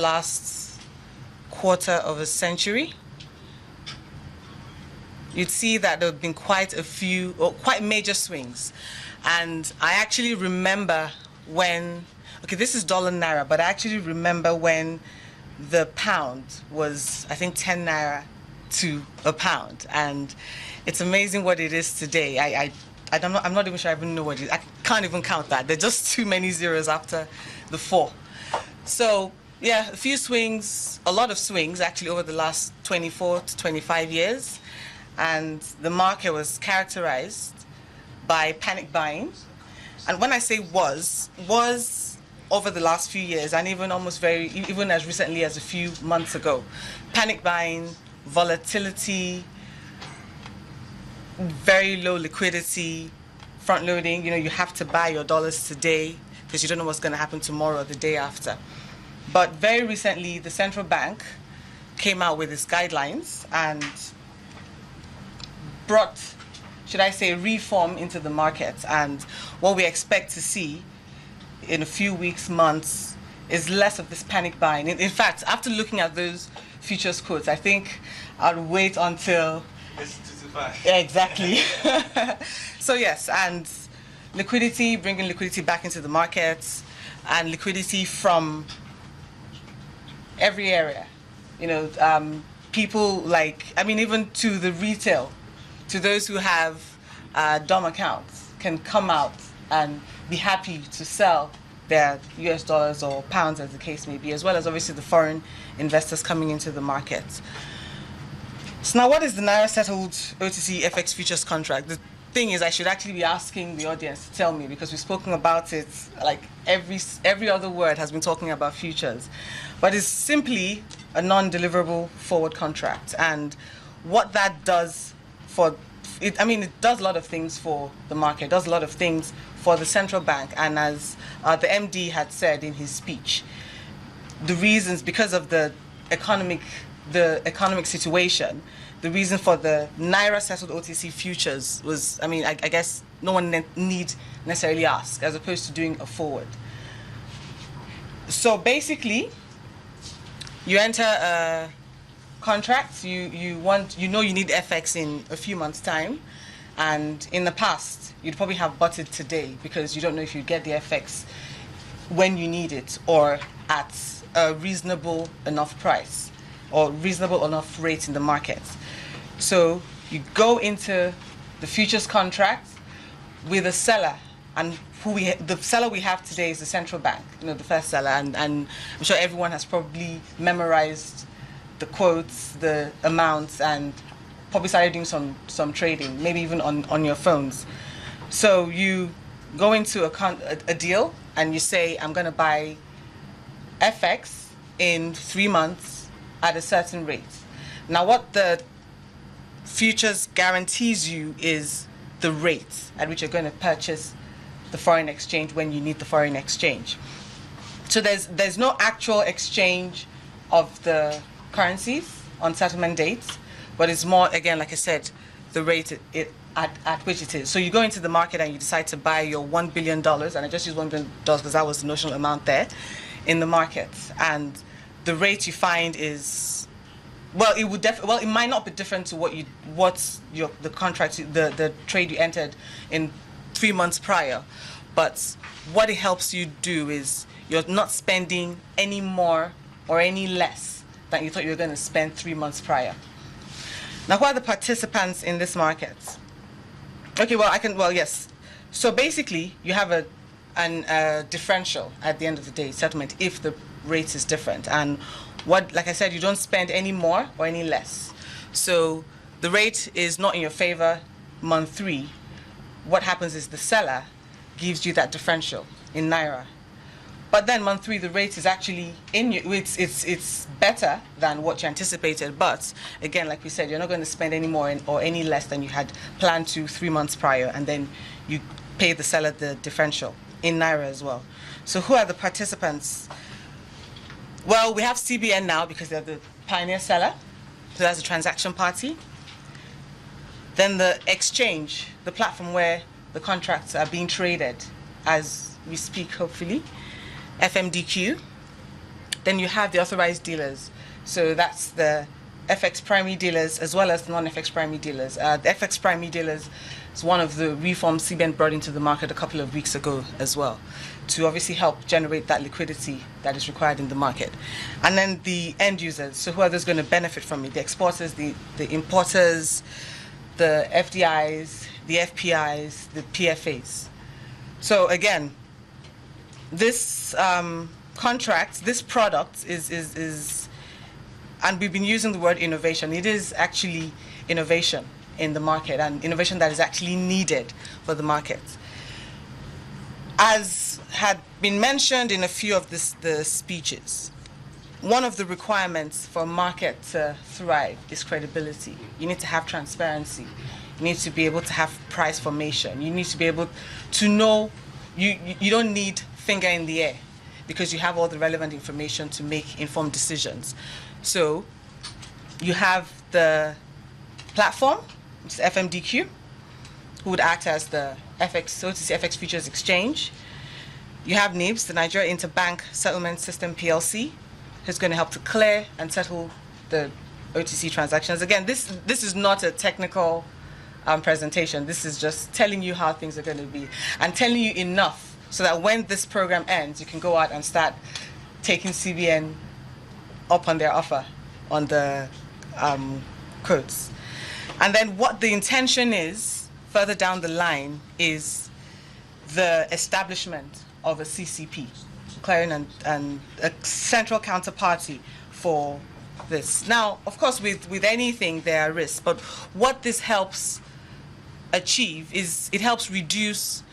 last quarter of a century, you'd see that there have been quite a few, or quite major swings. And I actually remember when, okay, this is dollar naira, but I actually remember when the pound was, I think, 10 naira to a pound. And it's amazing what it is today. I'm not even sure I even know what it is. I can't even count that. There's just too many zeros after the 4. So, yeah, a few swings, a lot of swings actually over the last 24 to 25 years. And the market was characterized by panic buying. And when I say was over the last few years, and even even as recently as a few months ago. Panic buying, volatility, very low liquidity, front loading. You have to buy your dollars today because you don't know what's going to happen tomorrow or the day after. But very recently, the central bank came out with its guidelines and brought, should I say, reform into the market. And what we expect to see in a few weeks, months, is less of this panic buying. In fact, after looking at those futures quotes, I think I'll wait until... It's 225. Yeah, exactly. So yes, and liquidity, bringing liquidity back into the markets, and liquidity from every area. People even to the retail, to those who have DOM accounts, can come out and be happy to sell their US dollars or pounds, as the case may be, as well as obviously the foreign investors coming into the market. So now, what is the Naira-Settled OTC FX futures contract? The thing is, I should actually be asking the audience to tell me, because we've spoken about it, like every other word has been talking about futures. But it's simply a non-deliverable forward contract. And what that does it does a lot of things for the market, it does a lot of things for the central bank. And as the MD had said in his speech, the reasons, because of the economic situation, the reason for the Naira-Settled OTC futures was, I guess no one need necessarily ask, as opposed to doing a forward. So basically, you enter a contract, you need FX in a few months' time, and in the past, you'd probably have bought it today because you don't know if you get the FX when you need it or at a reasonable enough price or reasonable enough rate in the market. So you go into the futures contract with a seller, and the seller we have today is the central bank, the first seller, and I'm sure everyone has probably memorized the quotes, the amounts, and probably started doing some trading, maybe even on your phones. So you go into a deal and you say, I'm going to buy FX in 3 months at a certain rate. Now, what the futures guarantees you is the rate at which you're going to purchase the foreign exchange when you need the foreign exchange. So there's no actual exchange of the currencies on settlement dates, but it's more, again, like I said, the rate at which it is. So you go into the market and you decide to buy your $1 billion, and I just use $1 billion because that was the notional amount there in the market. And the rate you find is, it might not be different to the contract, the trade you entered in 3 months prior, but what it helps you do is you're not spending any more or any less than you thought you were going to spend 3 months prior. Now, who are the participants in this market? Okay, yes. So basically, you have a differential at the end of the day, settlement, if the rate is different. And like I said, you don't spend any more or any less. So the rate is not in your favor month 3. What happens is the seller gives you that differential in Naira. But then month 3, the rate is actually it's better than what you anticipated. But again, like we said, you're not going to spend any more or any less than you had planned to 3 months prior, and then you pay the seller the differential in Naira as well. So who are the participants? Well, we have CBN now because they're the pioneer seller. So that's the transaction party. Then the exchange, the platform where the contracts are being traded as we speak, hopefully. FMDQ, Then you have the authorized dealers. So that's the FX primary dealers as well as the non-FX primary dealers. The FX primary dealers is one of the reforms CBN brought into the market a couple of weeks ago as well, to obviously help generate that liquidity that is required in the market. And then the end users, so who are those going to benefit from it? The exporters, the importers, the FDIs, the FPIs, the PFAs. So again, this contract, this product is, and we've been using the word innovation. It is actually innovation in the market, and innovation that is actually needed for the market. As had been mentioned in a few of the speeches, one of the requirements for a market to thrive is credibility. You need to have transparency. You need to be able to have price formation. You need to be able to know, you don't need finger in the air, because you have all the relevant information to make informed decisions. So you have the platform, which is FMDQ, who would act as the OTC FX Futures Exchange. You have NIBS, the Nigeria Interbank Settlement System PLC, who's going to help to clear and settle the OTC transactions. Again, this is not a technical presentation. This is just telling you how things are going to be and telling you enough so that when this program ends, you can go out and start taking CBN up on their offer on the quotes. And then what the intention is further down the line is the establishment of a CCP, clearing and a central counterparty for this. Now, of course, with anything there are risks, but what this helps achieve is it helps reduce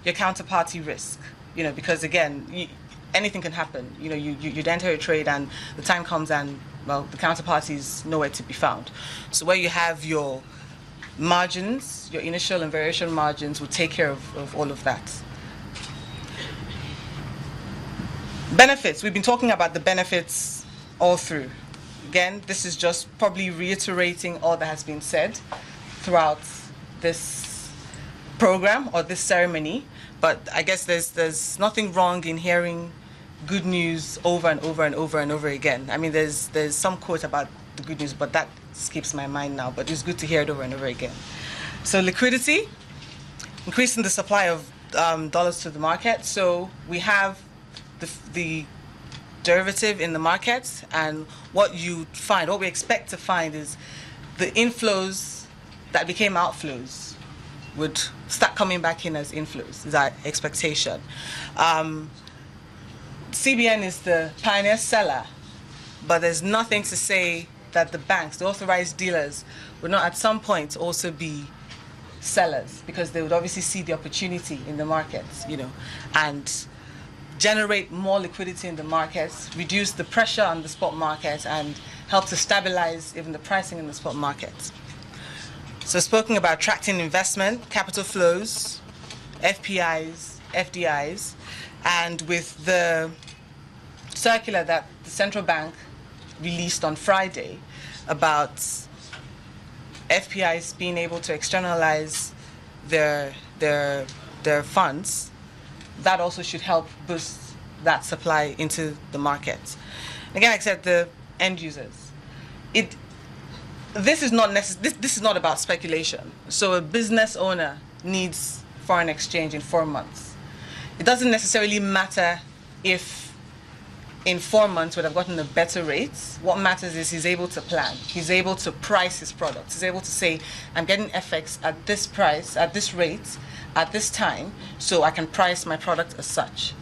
your counterparty risk, because again, anything can happen. You'd enter a trade and the time comes and, well, the counterparty is nowhere to be found. So where you have your margins, your initial and variation margins will take care of all of that. Benefits. We've been talking about the benefits all through. Again, this is just probably reiterating all that has been said throughout this program or this ceremony. But I guess there's nothing wrong in hearing good news over and over and over and over again. I mean, there's some quote about the good news, but that skips my mind now. But it's good to hear it over and over again. So liquidity, increasing the supply of dollars to the market. So we have the derivative in the market, and what we expect to find is the inflows that became outflows would start coming back in as inflows, is our expectation. CBN is the pioneer seller, but there's nothing to say that the banks, the authorized dealers, would not at some point also be sellers, because they would obviously see the opportunity in the markets, and generate more liquidity in the markets, reduce the pressure on the spot market, and help to stabilize even the pricing in the spot market. So spoken about attracting investment, capital flows, FPIs, FDIs, and with the circular that the central bank released on Friday about FPIs being able to externalize their funds, that also should help boost that supply into the market. Again, like I said, the end users. This is not about speculation. So a business owner needs foreign exchange in 4 months. It doesn't necessarily matter if in 4 months would have gotten a better rate. What matters is he's able to plan. He's able to price his products. He's able to say, I'm getting FX at this price, at this rate, at this time, so I can price my product as such.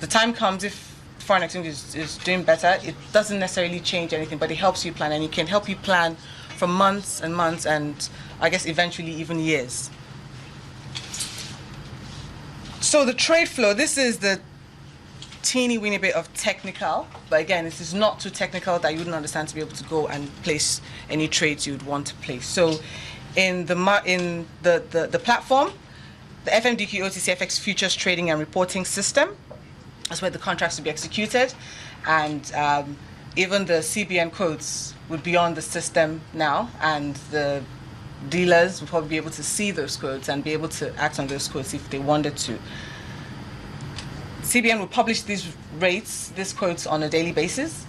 The time comes, if foreign exchange is doing better, it doesn't necessarily change anything, but it helps you plan, and it can help you plan for months and months, and I guess eventually even years. So the trade flow, this is the teeny weeny bit of technical, but again, this is not too technical that you wouldn't understand to be able to go and place any trades you would want to place. So in the platform, the FMDQ OTC FX Futures Trading and Reporting System, that's where the contracts will be executed, and even the CBN codes would be on the system now, and the dealers will probably be able to see those codes and be able to act on those codes if they wanted to. CBN will publish these rates, these quotes on a daily basis.